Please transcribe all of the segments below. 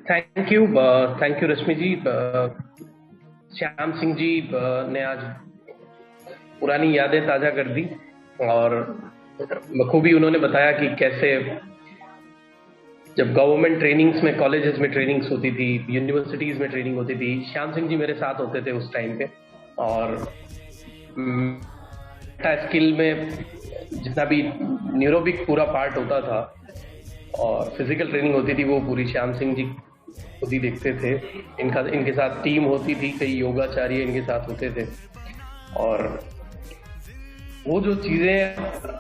Thank you रश्मि जी। श्याम सिंह जी ने आज पुरानी यादें ताजा कर दी और बखूबी उन्होंने बताया कि कैसे जब गवर्नमेंट ट्रेनिंग्स में, कॉलेजेस में ट्रेनिंग्स होती थी, यूनिवर्सिटीज में ट्रेनिंग होती थी, श्याम सिंह जी मेरे साथ होते थे उस टाइम पे। और स्किल में जितना भी न्यूरोबिक पूरा पार्ट होता था और फिजिकल ट्रेनिंग होती थी वो पूरी श्याम सिंह जी खुद ही देखते थे। इनके साथ टीम होती थी, कई योगाचार्य इनके साथ होते थे। और वो जो चीज़ें,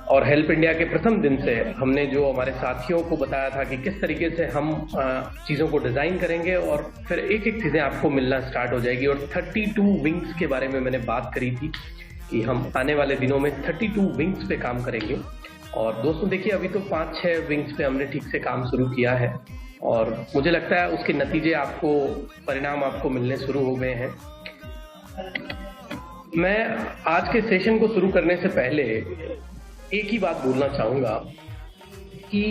और हेल्प इंडिया के प्रथम दिन से हमने जो हमारे साथियों को बताया था कि किस तरीके से हम चीज़ों को डिज़ाइन करेंगे और फिर एक एक चीज़ें आपको मिलना स्टार्ट हो जाएगी। और 32 विंग्स के बारे में मैंने बात करी थी कि हम आने वाले दिनों में 32 विंग्स पे काम करेंगे। और दोस्तों देखिए, अभी तो 5-6 विंग्स पे हमने ठीक से काम शुरू किया है और मुझे लगता है उसके नतीजे आपको, परिणाम आपको मिलने शुरू हो गए हैं। मैं आज के सेशन को शुरू करने से पहले एक ही बात बोलना चाहूंगा कि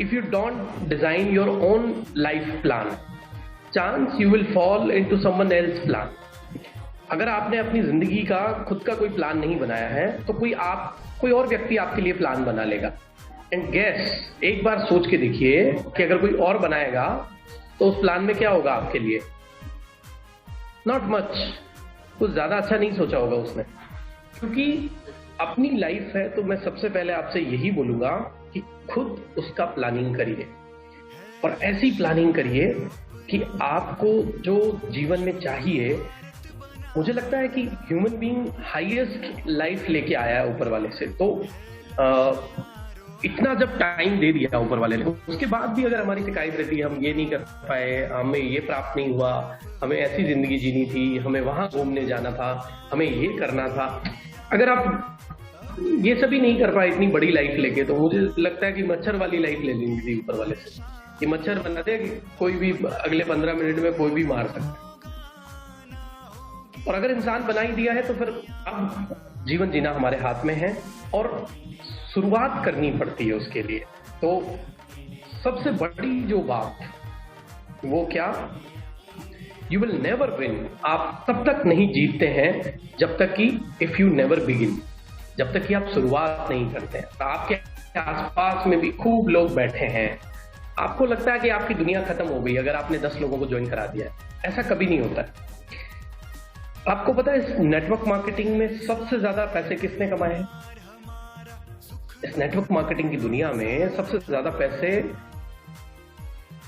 if you don't design your own life plan, chance you will fall into someone else plan. अगर आपने अपनी जिंदगी का खुद का कोई प्लान नहीं बनाया है तो कोई और व्यक्ति आपके लिए प्लान बना लेगा। एंड गेस, एक बार सोच के देखिए कि अगर कोई और बनाएगा तो उस प्लान में क्या होगा आपके लिए? नॉट मच, कुछ ज्यादा अच्छा नहीं सोचा होगा उसने। क्योंकि अपनी लाइफ है तो मैं सबसे पहले आपसे यही बोलूंगा कि खुद उसका प्लानिंग करिए और ऐसी प्लानिंग करिए कि आपको जो जीवन में चाहिए। मुझे लगता है कि ह्यूमन बीइंग हाईएस्ट लाइफ लेके आया है ऊपर वाले से, तो इतना जब टाइम दे दिया ऊपर वाले ने, उसके बाद भी अगर हमारी शिकायत रहती है हम ये नहीं कर पाए, हमें ये प्राप्त नहीं हुआ, हमें ऐसी जिंदगी जीनी थी, हमें वहां घूमने जाना था, हमें ये करना था, अगर आप ये सभी नहीं कर पाए इतनी बड़ी लाइफ लेके, तो मुझे लगता है कि मच्छर वाली लाइफ ले लेनी थी ऊपर वाले से। कि मच्छर बनाते हैं कि कोई भी अगले 15 मिनट में कोई भी मार सकता है। और अगर इंसान बना ही दिया है तो फिर अब जीवन जीना हमारे हाथ में है और शुरुआत करनी पड़ती है उसके लिए। तो सबसे बड़ी जो बात वो क्या, यू विल नेवर विन। आप तब तक नहीं जीतते हैं जब तक कि इफ यू नेवर बिगिन, जब तक कि आप शुरुआत नहीं करते हैं। तो आपके आसपास में भी खूब लोग बैठे हैं, आपको लगता है कि आपकी दुनिया खत्म हो गई अगर आपने 10 लोगों को ज्वाइन करा दिया है। ऐसा कभी नहीं होता है। आपको पता है इस नेटवर्क मार्केटिंग में सबसे ज्यादा पैसे किसने कमाए हैं? इस नेटवर्क मार्केटिंग की दुनिया में सबसे ज्यादा पैसे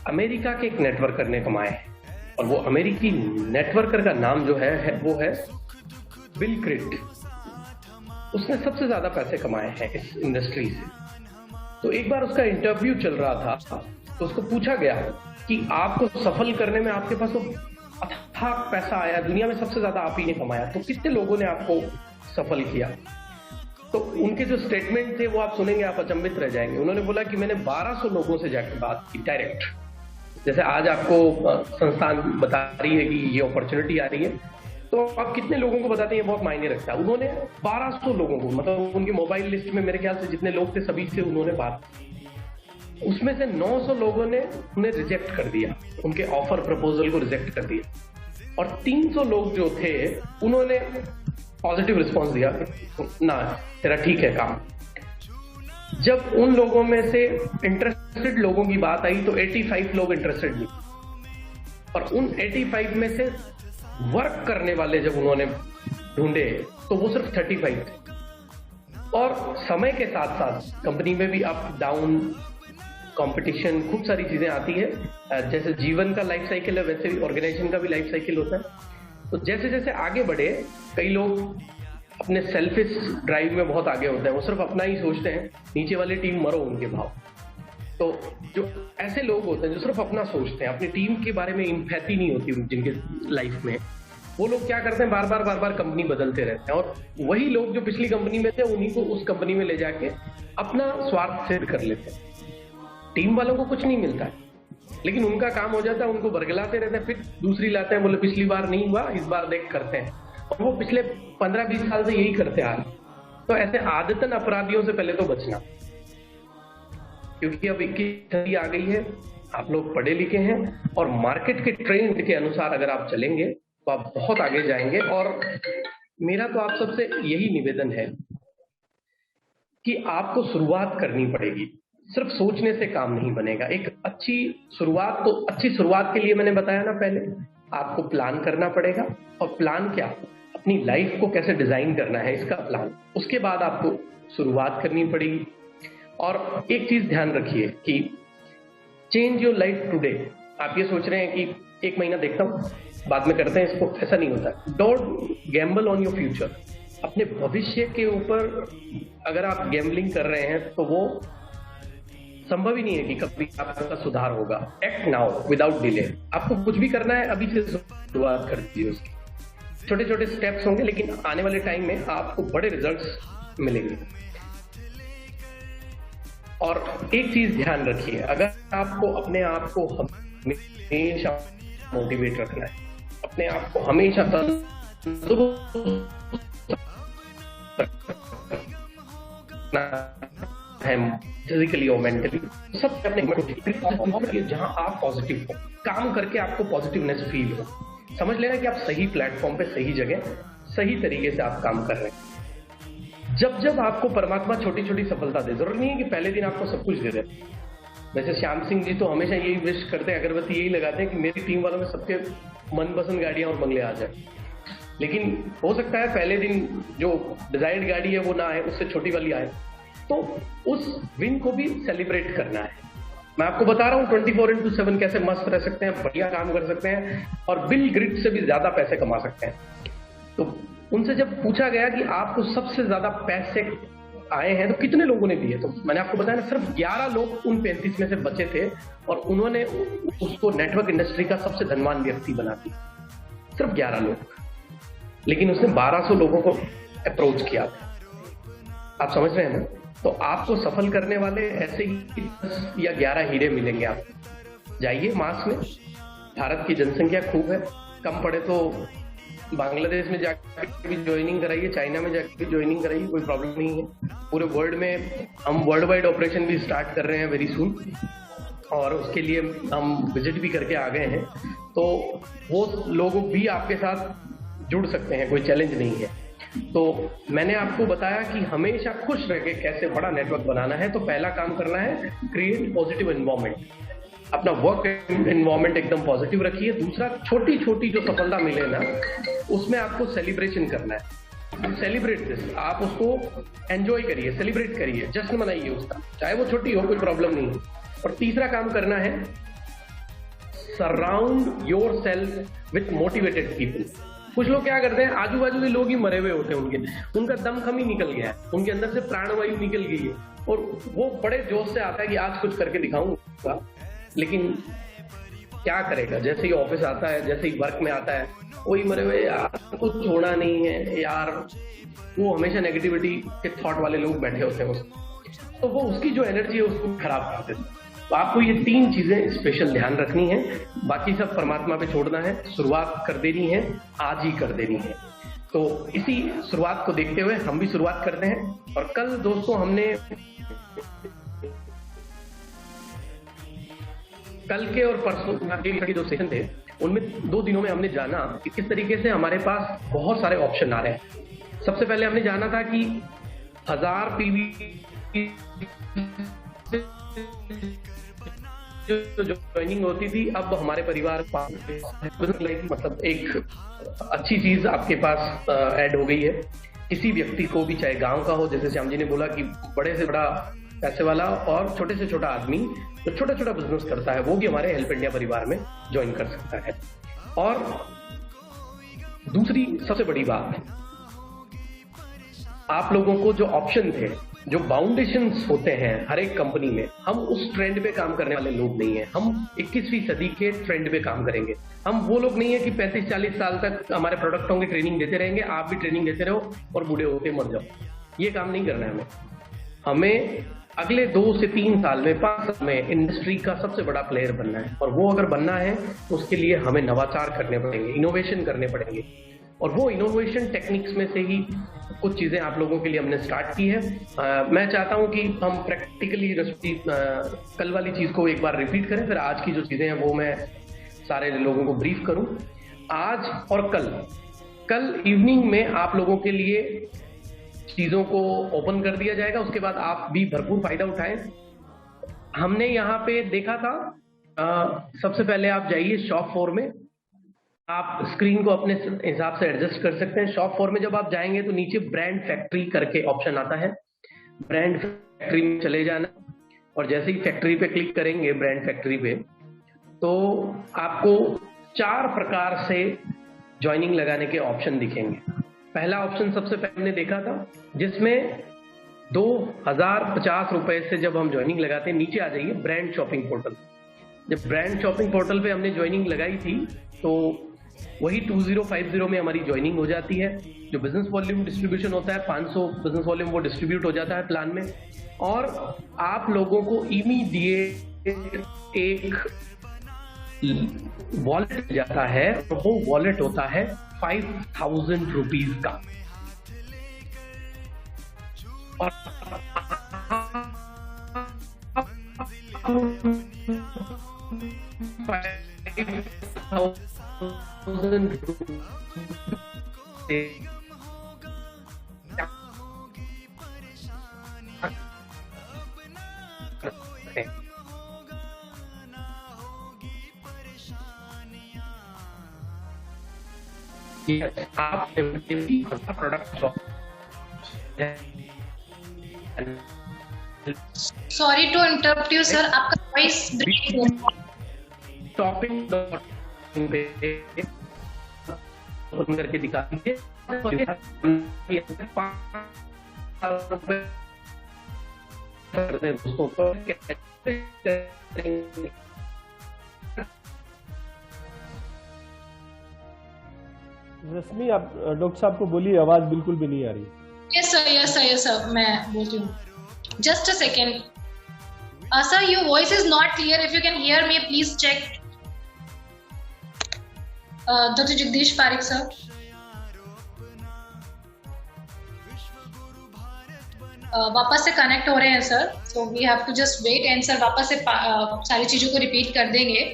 अमेरिका के एक नेटवर्कर ने कमाए हैं। और वो अमेरिकी नेटवर्कर का नाम जो है वो है बिल क्रिट। उसने सबसे ज्यादा पैसे कमाए हैं इस इंडस्ट्री से। तो एक बार उसका इंटरव्यू चल रहा था तो उसको पूछा गया कि आपको सफल करने में आपके पास तो अथाह पैसा आया, दुनिया में सबसे ज्यादा आप ही ने कमाया, तो कितने लोगों ने आपको सफल किया? तो उनके जो स्टेटमेंट थे वो आप सुनेंगे, आप अचंभित रह जाएंगे। उन्होंने बोला कि मैंने 1200 लोगों से जाकर बात की डायरेक्ट। जैसे आज आपको संस्थान बता रही है कि ये अपॉर्चुनिटी आ रही है, तो आप कितने लोगों को बताते हैं बहुत मायने रखता है। उन्होंने 1200 लोगों को, मतलब उनकी मोबाइल लिस्ट में मेरे ख्याल से जितने लोग थे सभी से उन्होंने बात की। उसमें से 900 लोगों ने उन्हें रिजेक्ट कर दिया, उनके ऑफर प्रपोजल को रिजेक्ट कर दिया। और 300 लोग जो थे उन्होंने पॉजिटिव रिस्पॉन्स दिया, ना तेरा ठीक है काम। जब उन लोगों में से इंटरेस्टेड लोगों की बात आई तो 85 लोग इंटरेस्टेड नहीं, और उन 85 में से वर्क करने वाले जब उन्होंने ढूंढे तो वो सिर्फ 35 थे। और समय के साथ साथ कंपनी में भी अप डाउन, कंपटीशन, खूब सारी चीजें आती है। जैसे जीवन का लाइफ साइकिल है वैसे भी ऑर्गेनाइजेशन का भी लाइफ साइकिल होता है। तो जैसे जैसे आगे बढ़े, कई लोग अपने सेल्फिश ड्राइव में बहुत आगे होते हैं, वो सिर्फ अपना ही सोचते हैं, नीचे वाली टीम मरो उनके भाव। तो जो ऐसे लोग होते हैं जो सिर्फ अपना सोचते हैं, अपनी टीम के बारे में इम्पैथी नहीं होती जिनके लाइफ में, वो लोग क्या करते हैं, बार बार कंपनी बदलते रहते हैं। और वही लोग जो पिछली कंपनी में थे उन्हीं को उस कंपनी में ले जाके अपना स्वार्थ सिद्ध कर लेते हैं। टीम वालों को कुछ नहीं मिलता है, लेकिन उनका काम हो जाता है, उनको बरगलाते रहते हैं, फिर दूसरी लाते हैं, बोले पिछली बार नहीं हुआ इस बार देख करते हैं। और वो पिछले 15-20 साल से यही करते आ रहे। तो ऐसे आदतन अपराधियों से पहले तो बचना, क्योंकि अब 21 सदी आ गई है, आप लोग पढ़े लिखे हैं और मार्केट के ट्रेंड के अनुसार अगर आप चलेंगे तो आप बहुत आगे जाएंगे। और मेरा तो आप सबसे यही निवेदन है कि आपको शुरुआत करनी पड़ेगी, सिर्फ सोचने से काम नहीं बनेगा। एक अच्छी शुरुआत के लिए मैंने बताया ना पहले, आपको प्लान करना पड़ेगा। और प्लान क्या, अपनी लाइफ को कैसे डिजाइन करना है इसका प्लान, उसके बाद आपको शुरुआत करनी पड़ेगी। और एक चीज ध्यान रखिए कि चेंज योर लाइफ टुडे। आप ये सोच रहे हैं कि एक महीना देखता हूं बाद में करते हैं इसको, ऐसा नहीं होता। Don't Gamble on your future. अपने भविष्य के ऊपर अगर आप गैम्बलिंग कर रहे हैं तो वो संभव ही नहीं है कि कभी आपका सुधार होगा। Act now without delay. आपको कुछ भी करना है अभी से शुरुआत कर दीजिए उसकी। छोटे छोटे स्टेप्स होंगे लेकिन आने वाले टाइम में आपको बड़े रिजल्ट्स मिलेंगे। और एक चीज ध्यान रखिए, अगर आपको अपने आप को हमेशा मोटिवेट रखना है, अपने आप को हमेशा है फिजिकली और मेंटली, सब अपने जहां आप पॉजिटिव हो, काम करके आपको पॉजिटिवनेस फील हो। समझ लेना कि आप सही प्लेटफॉर्म पे, सही जगह, सही तरीके से आप काम कर रहे हैं। जब आपको परमात्मा छोटी छोटी सफलता दे, जरूरी नहीं है कि पहले दिन आपको सब कुछ दे दे। वैसे श्याम सिंह जी तो हमेशा यही विश करते हैं, अगरबत्ती यही लगाते हैं कि मेरी टीम वालों में सबके मनपसंद गाड़ियां और बंगले आ जाए। लेकिन हो सकता है पहले दिन जो डिजायर्ड गाड़ी है वो ना आए, उससे छोटी वाली आए। तो उस विन को भी सेलिब्रेट करना है। मैं आपको बता रहा हूँ 24/7 कैसे मस्त रह सकते हैं, बढ़िया काम कर सकते हैं और बिल ग्रिट से भी ज्यादा पैसे कमा सकते हैं। तो उनसे जब पूछा गया कि आपको सबसे ज्यादा पैसे आए हैं तो कितने लोगों ने दिए, तो मैंने आपको बताया ना, सिर्फ 11 लोग उन 35 में से बचे थे और उन्होंने उसको नेटवर्क इंडस्ट्री का सबसे धनवान व्यक्ति बना दिया। सिर्फ 11 लोग, लेकिन उसने 1200 लोगों को अप्रोच किया। आप समझ रहे हैं ना? तो आपको सफल करने वाले ऐसे ही 10 या 11 हीरे मिलेंगे। आप जाइए मास में, भारत की जनसंख्या खूब है, कम पड़े तो बांग्लादेश में जाकर भी ज्वाइनिंग कराइए, चाइना में जाकर भी ज्वाइनिंग कराइए, कोई प्रॉब्लम नहीं है। पूरे वर्ल्ड में हम वर्ल्ड वाइड ऑपरेशन भी स्टार्ट कर रहे हैं वेरी सून, और उसके लिए हम विजिट भी करके आ गए हैं। तो वो लोग भी आपके साथ जुड़ सकते हैं, कोई चैलेंज नहीं है। तो मैंने आपको बताया कि हमेशा खुश रह के कैसे बड़ा नेटवर्क बनाना है। तो पहला काम करना है, क्रिएट पॉजिटिव एनवायरनमेंट, अपना वर्क एनवायरनमेंट एकदम पॉजिटिव रखिए। दूसरा, छोटी छोटी जो सफलता मिले ना, उसमें आपको सेलिब्रेशन करना है। सेलिब्रेट दिस, आप उसको एंजॉय करिए, सेलिब्रेट करिए, जश्न मनाइए उसका, चाहे वो छोटी हो, कोई प्रॉब्लम नहीं है। और तीसरा काम करना है, surround your self with motivated people. कुछ लोग क्या करते हैं, आजू बाजू के लोग ही मरे हुए होते हैं, उनका दम खम ही निकल गया है, उनके अंदर से प्राणवायु निकल गई है और वो बड़े जोश से आता है कि आज कुछ करके दिखाऊंगा। लेकिन क्या करेगा, जैसे ही ऑफिस आता है, जैसे ही वर्क में आता है, वही मरे हुए, यार कुछ छोड़ा नहीं है यार। वो हमेशा नेगेटिविटी के थॉट वाले लोग बैठे होते हैं, तो वो उसकी जो एनर्जी है उसको खराब कर देते हैं। तो आपको ये 3 चीजें स्पेशल ध्यान रखनी है, बाकी सब परमात्मा पे छोड़ना है। शुरुआत कर देनी है, आज ही कर देनी है। तो इसी शुरुआत को देखते हुए हम भी शुरुआत करते हैं। और कल दोस्तों हमने कल के और परसों के 2 सेशन थे, उनमें 2 दिनों में हमने जाना कि किस तरीके से हमारे पास बहुत सारे ऑप्शन आ रहे हैं। सबसे पहले हमने जाना था कि 1000 पीवी जो ज्वाइनिंग होती थी, अब हमारे परिवार मतलब एक अच्छी चीज आपके पास ऐड हो गई है। किसी व्यक्ति को भी, चाहे गांव का हो, जैसे श्याम जी ने बोला कि बड़े से बड़ा पैसे वाला और छोटे से छोटा आदमी जो छोटा छोटा बिजनेस करता है, वो भी हमारे हेल्प इंडिया परिवार में ज्वाइन कर सकता है। और दूसरी सबसे बड़ी बात, आप लोगों को जो ऑप्शन थे, जो बाउंडेशंस होते हैं हर एक कंपनी में, हम उस ट्रेंड पे काम करने वाले लोग नहीं हैं। हम 21वीं सदी के ट्रेंड पे काम करेंगे। हम वो लोग नहीं है कि 35-40 साल तक हमारे प्रोडक्ट होंगे, ट्रेनिंग देते रहेंगे, आप भी ट्रेनिंग देते रहो और बूढ़े होके मर जाओ। ये काम नहीं करना है हमें अगले 2 से 3 साल में, 5 साल में इंडस्ट्री का सबसे बड़ा प्लेयर बनना है। और वो अगर बनना है तो उसके लिए हमें नवाचार करने पड़ेंगे, इनोवेशन करने पड़ेंगे। और वो इनोवेशन टेक्निक्स में से ही कुछ चीजें आप लोगों के लिए हमने स्टार्ट की है। मैं चाहता हूं कि हम प्रैक्टिकली कल वाली चीज को एक बार रिपीट करें, फिर आज की जो चीजें हैं वो मैं सारे लोगों को ब्रीफ करूं। आज और कल इवनिंग में आप लोगों के लिए चीजों को ओपन कर दिया जाएगा, उसके बाद आप भी भरपूर फायदा उठाएं। हमने यहाँ पे देखा था, सबसे पहले आप जाइए शॉप 4 में, आप स्क्रीन को अपने हिसाब से एडजस्ट कर सकते हैं। शॉप 4 में जब आप जाएंगे तो नीचे ब्रांड फैक्ट्री करके ऑप्शन आता है, ब्रांड फैक्ट्री में चले जाना, और जैसे ही फैक्ट्री पे क्लिक करेंगे ब्रांड फैक्ट्री पे, तो आपको 4 प्रकार से ज्वाइनिंग लगाने के ऑप्शन दिखेंगे। पहला ऑप्शन सबसे पहले हमने देखा था, जिसमें 2050 रुपए से जब हम ज्वाइनिंग लगाते हैं, नीचे आ जाइए ब्रांड शॉपिंग पोर्टल। जब ब्रांड शॉपिंग पोर्टल पे हमने ज्वाइनिंग लगाई थी तो वही 2050 में हमारी ज्वाइनिंग हो जाती है। जो बिजनेस वॉल्यूम डिस्ट्रीब्यूशन होता है 500 बिजनेस वॉल्यूम वो डिस्ट्रीब्यूट हो जाता है प्लान में, और आप लोगों को इमीडिएट एक वॉलेट जाता है, और वो वॉलेट होता है 5000 रुपीज का। और 5000 आप product sorry to interrupt you sir, आपका वॉइस ब्रेक हो रहा है। शॉपिंग ओपन करके दिखा दीजिए। दोस्तों को रश्मि, आप डॉक्टर साहब को बोलिए, आवाज बिल्कुल भी नहीं आ रही। यस सर, मैं बोलती हूँ। Just a second sir, your voice is not clear. If you can hear me please check. Doctor Jagdish Parik sir, वापस से कनेक्ट हो रहे हैं sir, so we have to just wait and sir वापस से सारी चीजों को रिपीट कर देंगे।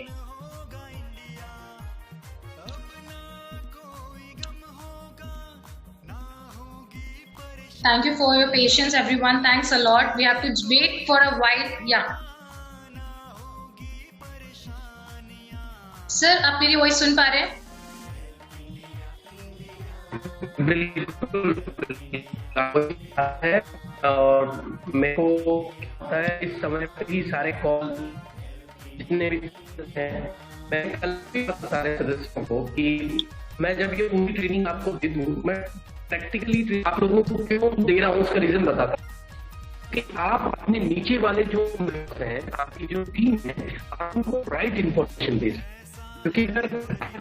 Thank you for your patience, everyone. Thanks a lot. We have to wait for a while. Yeah. Sir, आप मेरी वॉइस सुन पा रहे हैं? है, और मेरे को पता है इस समय पर ही सारे कॉल जितने भी हैं, मैं कल भी सारे सदस्यों को कि मैं जब ये पूरी ट्रेनिंग आपको दे दूँ, मैं प्रैक्टिकली आप लोगों को क्यों दे रहा हूँ उसका रीजन बताता हूँ कि आप अपने नीचे वाले जो मेंबर्स हैं, आपकी जो टीम है, आप उनको राइट इन्फॉर्मेशन दे सकते। क्योंकि अगर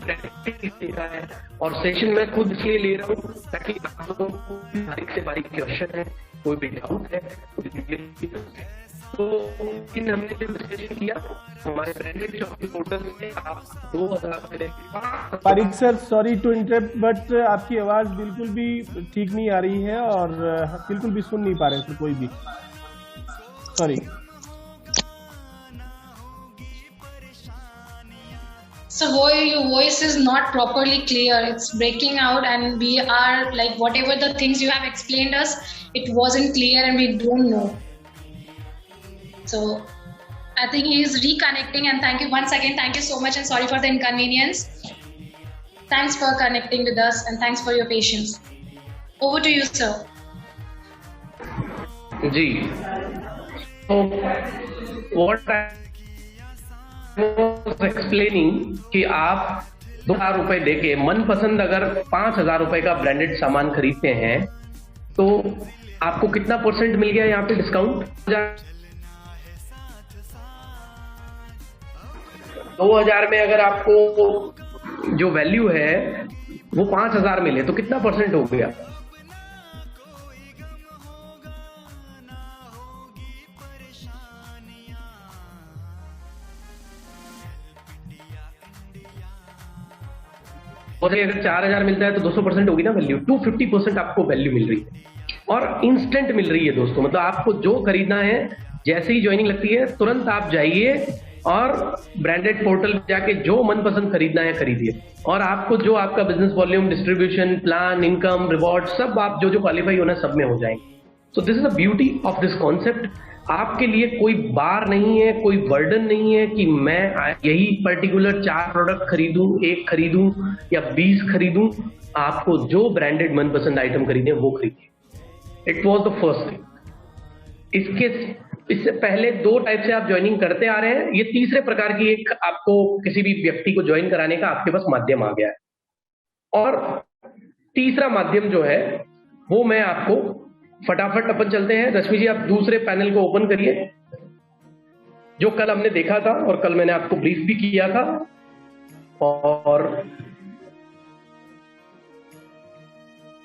प्रैक्टिस देखा है और सेशन मैं खुद इसलिए ले रहा हूँ ताकि आप लोगों को बारीक से बारीक क्वेश्चन है, कोई भी डाउट है, तो इन हमने जो डिस्कशन किया हमारे ब्रांडेड शॉपिंग पोर्टल में आप 2000 Parik sir, sorry to interrupt, but आपकी आवाज बिल्कुल भी ठीक नहीं आ रही है और बिल्कुल भी सुन नहीं पा रहे थे कोई भी। Sorry So your voice is not properly clear. It's breaking out, and we are like whatever the things you have explained us, it wasn't clear, and we don't know. So I think he is reconnecting, and thank you once again. Thank you so much, and sorry for the inconvenience. Thanks for connecting with us, and thanks for your patience. Over to you, sir. जी, so what explaining कि आप 2000 रुपए देके मनपसंद अगर 5000 रुपए का branded सामान खरीदते हैं तो आपको कितना परसेंट मिल गया यहाँ पे डिस्काउंट? 2000 में अगर आपको जो वैल्यू है वो 5000 मिले तो कितना परसेंट हो गया? अगर 4,000 मिलता है तो 200% होगी ना वैल्यू, 250% आपको वैल्यू मिल रही है और इंस्टेंट मिल रही है दोस्तों। मतलब आपको जो खरीदना है, जैसे ही ज्वाइनिंग लगती है तुरंत आप जाइए और ब्रांडेड पोर्टल पे जाके जो मनपसंद खरीदना है खरीदिए, और आपको जो आपका business volume, distribution plan, income, reward सब आप जो क्वालिफाई होना सब में हो जाएंगे। So this is the beauty of this concept. आपके लिए कोई बार नहीं है, कोई बर्डन नहीं है कि मैं यही पर्टिकुलर 4 प्रोडक्ट खरीदूं, 1 खरीदूं या 20 खरीदूं। आपको जो ब्रांडेड मनपसंद आइटम खरीदे वो खरीदिए। It was the first thing. इससे पहले 2 टाइप से आप ज्वाइनिंग करते आ रहे हैं, ये तीसरे प्रकार की एक आपको किसी भी व्यक्ति को ज्वाइन कराने का आपके पास माध्यम आ गया है। और तीसरा माध्यम जो है वो मैं आपको फटाफट अपन चलते हैं। रश्मि जी आप दूसरे पैनल को ओपन करिए, जो कल हमने देखा था और कल मैंने आपको ब्रीफ भी किया था। और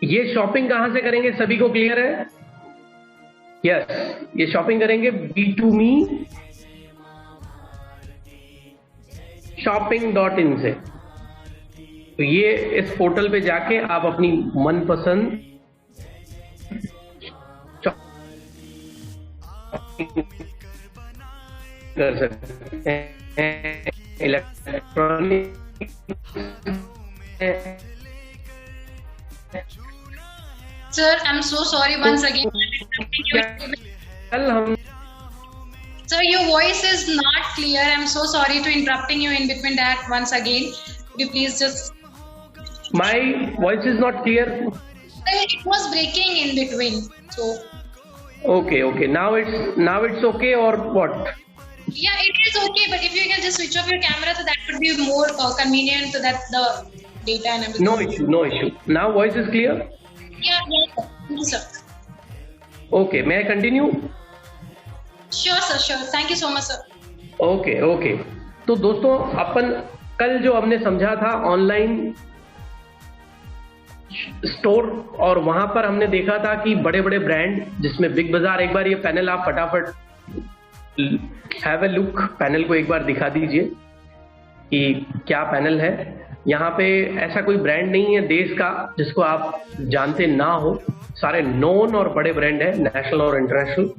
ये शॉपिंग कहां से करेंगे, सभी को क्लियर है? यस, ये शॉपिंग करेंगे B2Me shopping.in से। तो ये इस पोर्टल पे जाके आप अपनी मनपसंद कर सकते हैं। Electronic Sir, I'm so sorry once again. कल हम Sir, your voice is not clear. I'm so sorry to interrupting you in between that once again. Could you please just... my voice is not clear. It was breaking in between. So... Okay. Now it's okay or what? Yeah, it is okay. But if you can just switch off your camera, so that would be more convenient. So that the data and everything. No issue. Now voice is clear. Yeah. Thank you, sir. Okay, may I continue? Sure, sir. Sure. Thank you so much, sir. Okay. तो दोस्तों अपन कल जो हमने समझा था online store, और वहां पर हमने देखा था कि बड़े बड़े ब्रांड जिसमें बिग बाजार, एक बार ये पैनल आप फटाफट हैव ए लुक, पैनल को एक बार दिखा दीजिए कि क्या पैनल है। यहाँ पे ऐसा कोई ब्रांड नहीं है देश का जिसको आप जानते ना हो, सारे नोन और बड़े ब्रांड है, नेशनल और इंटरनेशनल।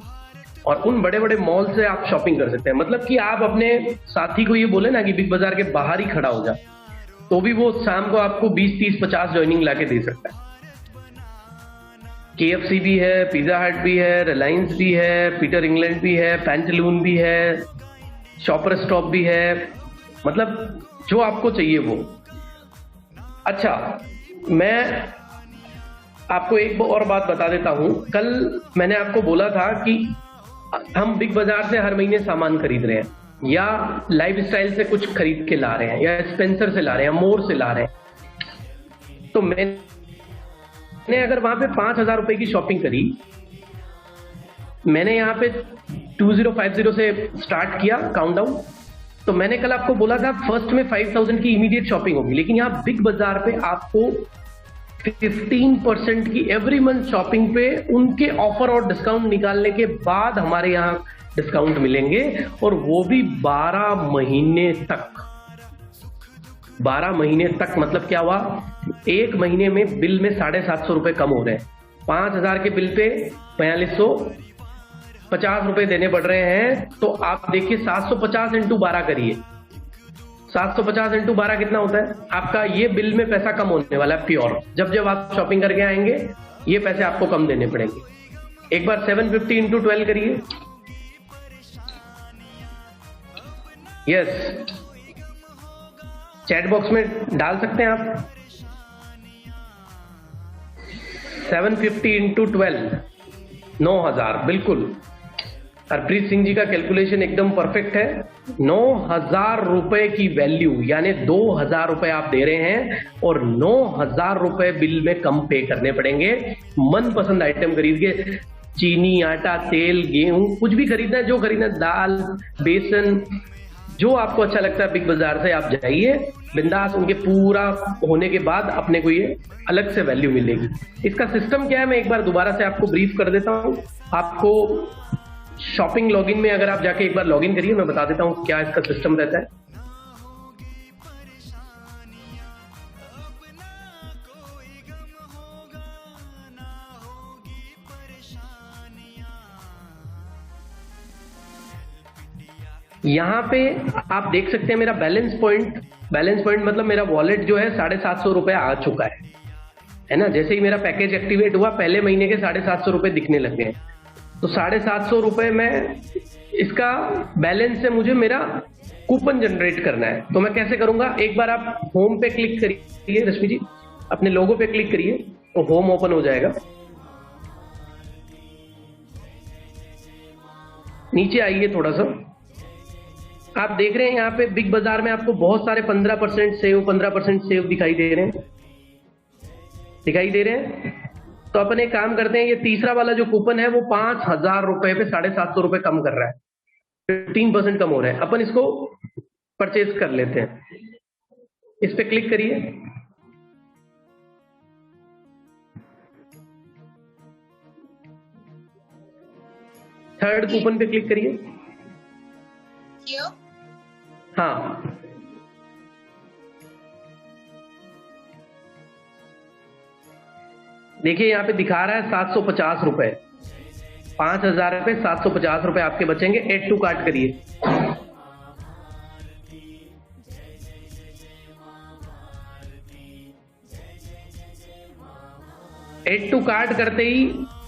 और उन बड़े बड़े मॉल से आप शॉपिंग कर सकते हैं। मतलब कि आप अपने साथी को ये बोले ना कि बिग बाजार के बाहर ही खड़ा हो जा, तो भी वो शाम को आपको 20, 30, 50 ज्वाइनिंग लाके दे सकता है। KFC भी है, पिज्जा हट भी है, रिलायंस भी है, पीटर इंग्लैंड भी है, पैंटलून भी है, शॉपर स्टॉप भी है, मतलब जो आपको चाहिए वो। अच्छा, मैं आपको एक और बात बता देता हूं। कल मैंने आपको बोला था कि हम बिग बाजार से हर महीने सामान खरीद रहे हैं, या लाइफस्टाइल से कुछ खरीद के ला रहे हैं, या स्पेंसर से ला रहे हैं, मोर से ला रहे हैं। तो मैंने अगर वहां पे 5,000 रुपए की शॉपिंग करी, मैंने यहाँ पे 2050 से स्टार्ट किया काउंटडाउन, तो मैंने कल आपको बोला था फर्स्ट में 5,000 की इमीडिएट शॉपिंग होगी, लेकिन यहाँ बिग बाजार पे आपको 15% की एवरी मंथ शॉपिंग पे उनके ऑफर और डिस्काउंट निकालने के बाद हमारे यहाँ डिस्काउंट मिलेंगे, और वो भी 12 महीने तक। 12 महीने तक मतलब क्या हुआ, एक महीने में बिल में 750 रुपए कम हो रहे हैं। 5,000 के बिल पे 4,550 रुपए देने पड़ रहे हैं। तो आप देखिए 750 इंटू 12 करिए, 750 इंटू 12 कितना होता है आपका। ये बिल में पैसा कम होने वाला है प्योर। जब आप शॉपिंग करके आएंगे ये पैसे आपको कम देने पड़ेंगे। एक बार 750 इंटू 12 करिए। यस, चैट बॉक्स में डाल सकते हैं आप। 750 इंटू 12 9,000, बिल्कुल। हरप्रीत सिंह जी का कैलकुलेशन एकदम परफेक्ट है। 9,000 रुपए की वैल्यू, यानी 2,000 रुपए आप दे रहे हैं और 9,000 रुपए बिल में कम पे करने पड़ेंगे। मनपसंद आइटम खरीद के, चीनी, आटा, तेल, गेहूं, कुछ भी खरीदना है, जो खरीदना है, दाल, बेसन, जो आपको अच्छा लगता है बिग बाजार से आप जाइए बिंदास। उनके पूरा होने के बाद अपने को ये अलग से वैल्यू मिलेगी। इसका सिस्टम क्या है मैं एक बार दोबारा से आपको ब्रीफ कर देता हूं। आपको शॉपिंग लॉगिन में अगर आप जाके एक बार लॉगिन करिए, मैं बता देता हूं क्या इसका सिस्टम रहता है। यहाँ पे आप देख सकते हैं मेरा बैलेंस पॉइंट मतलब मेरा वॉलेट जो है 750 रुपए आ चुका है ना। जैसे ही मेरा पैकेज एक्टिवेट हुआ पहले महीने के 750 रुपए दिखने लग गए। तो 750 रुपए में इसका बैलेंस से मुझे मेरा कूपन जनरेट करना है। तो मैं कैसे करूंगा, एक बार आप होम पे क्लिक करिए रश्मि जी, अपने लोगो पे क्लिक करिए तो होम ओपन हो जाएगा। नीचे आइए थोड़ा सा, आप देख रहे हैं यहाँ पे बिग बाजार में आपको बहुत सारे 15% सेव दिखाई दे रहे हैं। तो अपन एक काम करते हैं, ये तीसरा वाला जो कूपन है वो 5000 रुपए पे 750 रुपए कम कर रहा है, 15% कम हो रहा है। अपन इसको परचेज कर लेते हैं। इस पे क्लिक करिए, थर्ड कूपन पे क्लिक करिए। हाँ, देखिए यहाँ पे दिखा रहा है 750 रुपए, 5000 पे 750 रुपए आपके बचेंगे। एड टू कार्ट करिए। एड टू कार्ट करते ही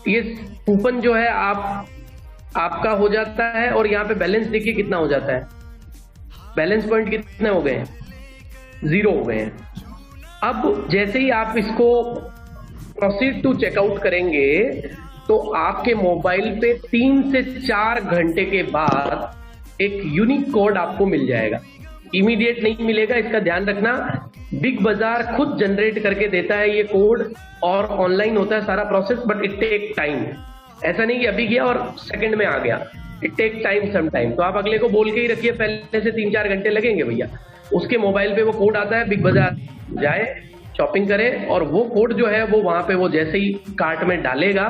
ये कूपन जो है आपका हो जाता है। और यहाँ पे बैलेंस देखिए कितना हो जाता है, बैलेंस पॉइंट कितने हो गए हैं, 0 हो गए हैं। अब जैसे ही आप इसको प्रोसीड टू चेकआउट करेंगे तो आपके मोबाइल पे 3 से 4 घंटे के बाद एक यूनिक कोड आपको मिल जाएगा। इमीडिएट नहीं मिलेगा, इसका ध्यान रखना। बिग बाजार खुद जनरेट करके देता है ये कोड और ऑनलाइन होता है सारा process, but it take time. ऐसा नहीं कि अभी गया और सेकंड में आ गया, it take time some time. तो आप अगले को बोल के ही रखिए, पहले से 3-4 घंटे लगेंगे भैया। उसके मोबाइल पे वो कोड आता है, बिग बाजार जाए, शॉपिंग करे, और वो कोड जो है वो वहां पे वो जैसे ही कार्ट में डालेगा,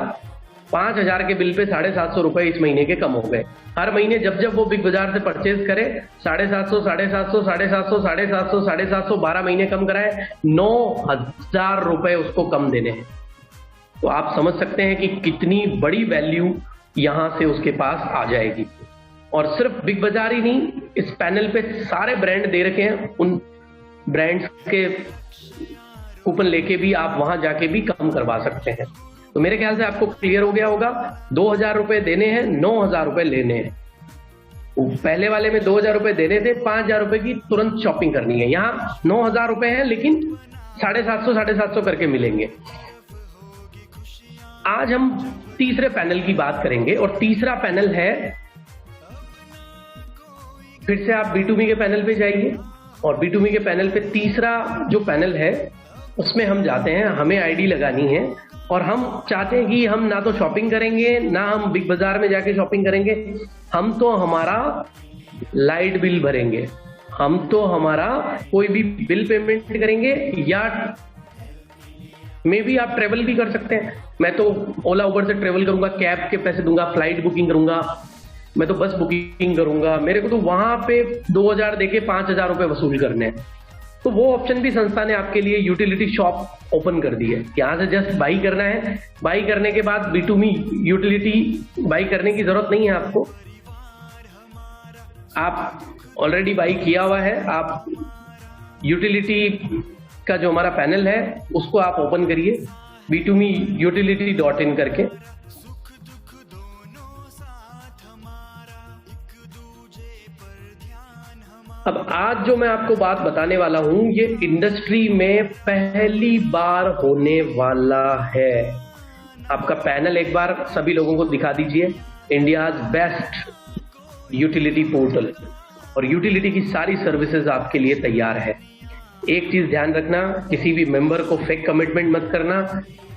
5000 के बिल पे 750 रुपए इस महीने के कम हो गए। हर महीने जब जब वो बिग बाजार से परचेज करे 750, 750, 750, 750, 750, 12 महीने कम कराए, 9000 रुपए उसको कम देने हैं। तो आप समझ सकते हैं कि कितनी बड़ी वैल्यू यहां से उसके पास आ जाएगी। और सिर्फ बिग बाजार ही नहीं, इस पैनल पे सारे ब्रांड दे रखे हैं, उन ब्रांड्स के कूपन लेके भी आप वहां जाके भी कम करवा सकते हैं। तो मेरे ख्याल से आपको क्लियर हो गया होगा। 2000 रुपए देने हैं, 9000 रुपए लेने हैं। पहले वाले में 2000 रुपए देने थे, 5000 रुपए की तुरंत शॉपिंग करनी है। यहाँ 9000 रुपए है लेकिन 750 करके मिलेंगे। आज हम तीसरे पैनल की बात करेंगे और तीसरा पैनल है, फिर से आप B2B के पैनल पे जाइए और B2B के पैनल पे तीसरा जो पैनल है उसमें हम जाते हैं। हमें आईडी लगानी है और हम चाहते हैं कि हम ना तो शॉपिंग करेंगे ना हम बिग बाजार में जाके शॉपिंग करेंगे, हम तो हमारा लाइट बिल भरेंगे, हम तो हमारा कोई भी बिल पेमेंट करेंगे, या मे भी आप ट्रेवल भी कर सकते हैं। मैं तो ओला उबर से ट्रेवल करूंगा, कैब के पैसे दूंगा, फ्लाइट बुकिंग करूंगा, मैं तो बस बुकिंग करूंगा, मेरे को तो वहां पे 2000 देके 5000 रुपए वसूल करने हैं। तो वो ऑप्शन भी संस्था ने आपके लिए यूटिलिटी शॉप ओपन कर दी है। यहाँ से जस्ट बाई करना है, बाई करने के बाद B2B यूटिलिटी बाई करने की जरूरत नहीं है आपको, आप ऑलरेडी बाई किया हुआ है। आप यूटिलिटी का जो हमारा पैनल है उसको आप ओपन करिए B2Butility.in करके। अब आज जो मैं आपको बात बताने वाला हूं ये इंडस्ट्री में पहली बार होने वाला है। आपका पैनल एक बार सभी लोगों को दिखा दीजिए। इंडियाज बेस्ट यूटिलिटी पोर्टल और यूटिलिटी की सारी सर्विसेज आपके लिए तैयार है। एक चीज ध्यान रखना, किसी भी मेंबर को फेक कमिटमेंट मत करना।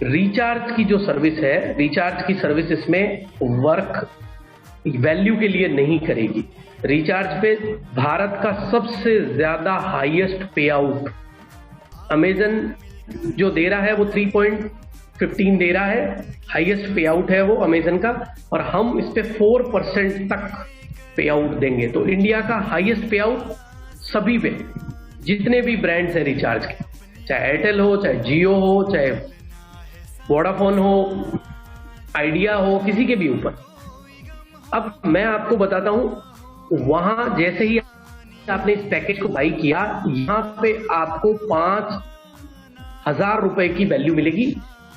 रिचार्ज की जो सर्विस है, रिचार्ज की सर्विस इसमें वर्क वैल्यू के लिए नहीं करेगी। रिचार्ज पे भारत का सबसे ज्यादा हाईएस्ट पे आउट अमेजन जो दे रहा है वो 3.15 दे रहा है, हाईएस्ट पे आउट है वो अमेजन का, और हम इस पे 4% तक पे आउट देंगे। तो इंडिया का हाईएस्ट पे आउट सभी पे, जितने भी ब्रांड्स हैं रिचार्ज के, चाहे एयरटेल हो, चाहे जियो हो, चाहे वोडाफोन हो, आइडिया हो, किसी के भी ऊपर। अब मैं आपको बताता हूं वहां जैसे ही आपने इस पैकेज को बाई किया, यहाँ पे आपको 5,000 रुपए की वैल्यू मिलेगी,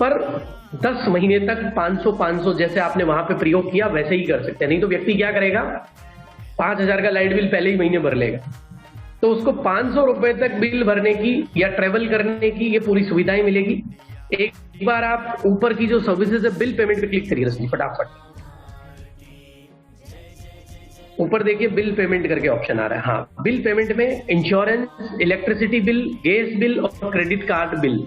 पर 10 महीने तक 500 जैसे आपने वहां पे प्रयोग किया वैसे ही कर सकते हैं। नहीं तो व्यक्ति क्या करेगा, 5,000 का लाइट बिल पहले ही महीने भर लेगा, तो उसको 500 रुपए तक बिल भरने की या ट्रेवल करने की ये पूरी सुविधाएं मिलेगी। एक बार आप ऊपर की जो सर्विसेज है बिल पेमेंट पे क्लिक करिए रश्मि, फटाफट ऊपर देखिए बिल पेमेंट करके ऑप्शन आ रहा है। हाँ, बिल पेमेंट में insurance, electricity bill, gas bill और क्रेडिट कार्ड बिल,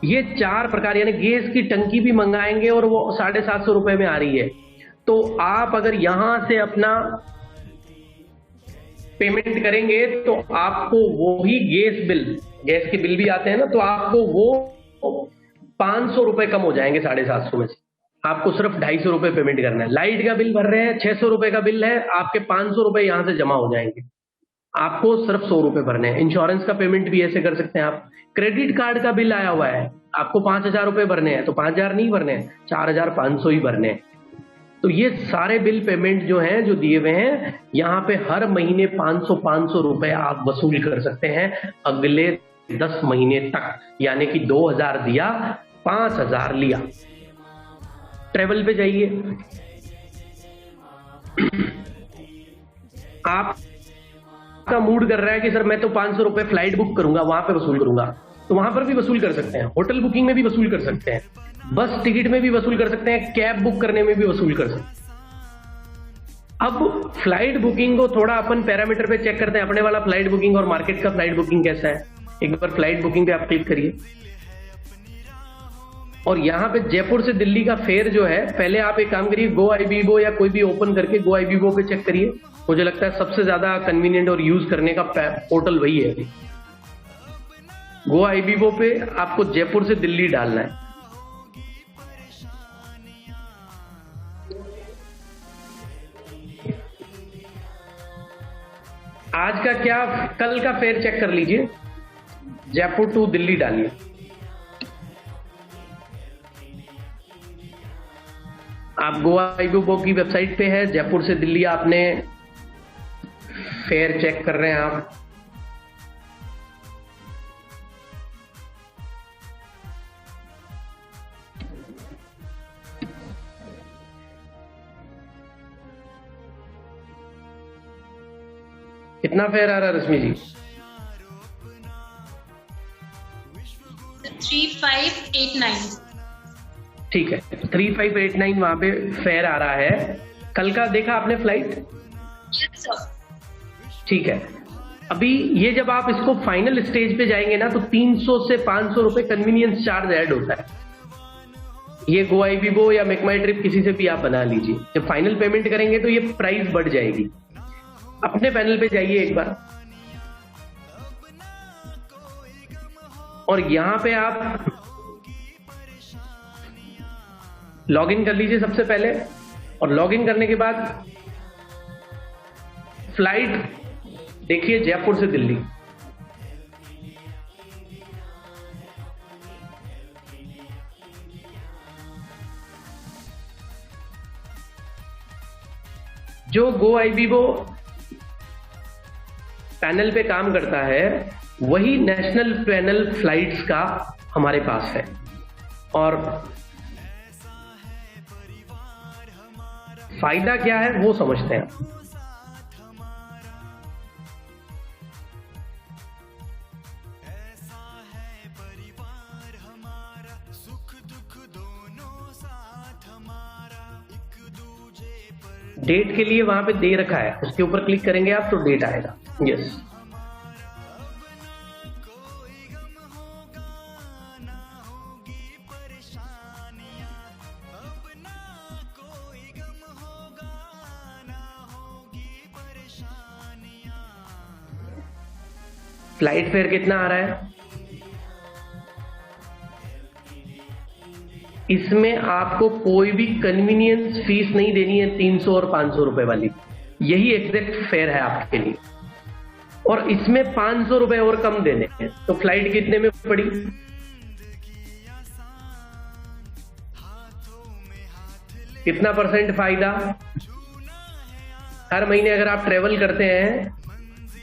ये 4 प्रकार, यानी गैस की टंकी भी मंगाएंगे और वो 750 रुपए में आ रही है। तो आप अगर यहां से अपना पेमेंट करेंगे तो आपको वो ही गैस के बिल भी आते हैं ना, तो आपको वो 500 रुपए कम हो जाएंगे 750 में से। आपको सिर्फ 250 रुपए पेमेंट करना है। लाइट का बिल भर रहे हैं, 600 रुपए का बिल है, आपके 500 रुपए यहां से जमा हो जाएंगे, आपको सिर्फ 100 रुपए भरने हैं। इंश्योरेंस का पेमेंट भी ऐसे कर सकते हैं आप। क्रेडिट कार्ड का बिल आया हुआ है, आपको 5,000 रुपए भरने हैं, तो 5,000 नहीं भरने हैं, 4,500 ही भरने हैं। तो ये सारे बिल पेमेंट जो हैं, जो दिए हुए हैं, यहाँ पे हर महीने 500 रुपए आप वसूल कर सकते हैं अगले 10 महीने तक। यानी कि 2,000 दिया, 5,000 लिया। ट्रेवल पे जाइए, आपका मूड कर रहा है कि सर मैं तो 500 रुपए फ्लाइट बुक करूंगा, वहां पे वसूल करूंगा, तो वहां पर भी वसूल कर सकते हैं। होटल बुकिंग में भी वसूल कर सकते हैं, बस टिकट में भी वसूल कर सकते हैं, कैब बुक करने में भी वसूल कर सकते हैं। अब फ्लाइट बुकिंग को थोड़ा अपन पैरामीटर पे चेक करते हैं, अपने वाला फ्लाइट बुकिंग और मार्केट का फ्लाइट बुकिंग कैसा है। एक बार फ्लाइट बुकिंग पे आप क्लिक करिए और यहाँ पे जयपुर से दिल्ली का फेयर जो है, पहले आप एक काम करिए, गो आईबीबो या कोई भी ओपन करके गो आईबीबो पे चेक करिए। मुझे लगता है सबसे ज्यादा कन्वीनियंट और यूज करने का पोर्टल वही है। गो आईबीबो पे आपको जयपुर से दिल्ली डालना है। आज का क्या, कल का फेयर चेक कर लीजिए, जयपुर टू दिल्ली डालिए। आप गो आईबीबो की वेबसाइट पे है, जयपुर से दिल्ली आपने फेयर चेक कर रहे हैं आप। कितना फेयर आ रहा है रश्मि जी? 3589। ठीक है, 3589 वहां पे फेयर आ रहा है। कल का देखा आपने फ्लाइट? Yes, sir. ठीक है, अभी ये जब आप इसको फाइनल स्टेज पे जाएंगे ना, तो 300 से 500 रुपए कन्वीनियंस चार्ज ऐड होता है। ये गो आईबीबो या मेक माई ट्रिप किसी से भी आप बना लीजिए। जब फाइनल पेमेंट करेंगे तो ये प्राइस बढ़ जाएगी। अपने पैनल पे जाइए एक बार और यहां पे आप लॉगिन कर लीजिए सबसे पहले, और लॉगिन करने के बाद फ्लाइट देखिए जयपुर से दिल्ली। जो गो आईबीबो पैनल पे काम करता है वही नेशनल पैनल फ्लाइट्स का हमारे पास है। और फायदा क्या है वो समझते हैं। डेट के लिए वहां पे दे रखा है, उसके ऊपर क्लिक करेंगे आप तो डेट आएगा। यस, फ्लाइट फेयर कितना आ रहा है? इसमें आपको कोई भी कन्वीनियंस फीस नहीं देनी है, 300 और 500 रुपए वाली। यही एग्जैक्ट फेयर है आपके लिए। और इसमें 500 रुपए और कम देने हैं, तो फ्लाइट कितने में पड़ी? कितना % फायदा? हर महीने अगर आप ट्रेवल करते हैं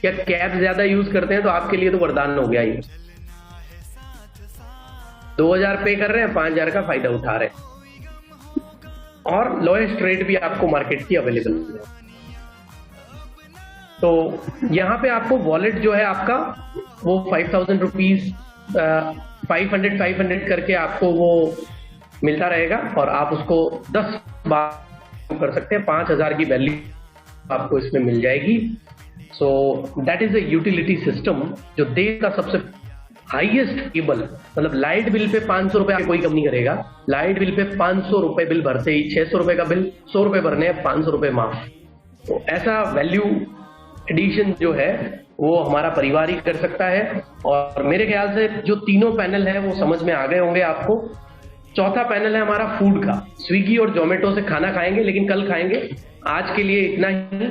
या कैब ज्यादा यूज करते हैं तो आपके लिए तो वरदान हो गया ये। 2000 पे कर रहे हैं, 5000 का फायदा उठा रहे हैं, और लोएस्ट रेट भी आपको मार्केट की अवेलेबल है। तो यहाँ पे आपको वॉलेट जो है आपका वो 5000 रुपीज 500 करके आपको वो मिलता रहेगा, और आप उसको 10 बार कर सकते हैं। 5000 की वैल्यू आपको इसमें मिल जाएगी। So that is a utility system जो देश का सबसे हाईएस्ट केबल, मतलब लाइट बिल पे 500 रुपए कोई कम नहीं करेगा। लाइट बिल पे 500 रुपए बिल भरते ही 600 रुपए का बिल 100 रुपए भरने हैं, 500 रुपए माफ। तो ऐसा वैल्यू एडिशन जो है वो हमारा परिवार ही कर सकता है। और मेरे ख्याल से जो तीनों पैनल है वो समझ में आ गए होंगे आपको। चौथा पैनल है हमारा फूड का। स्विगी और जोमेटो से खाना खाएंगे, लेकिन कल खाएंगे। आज के लिए इतना ही।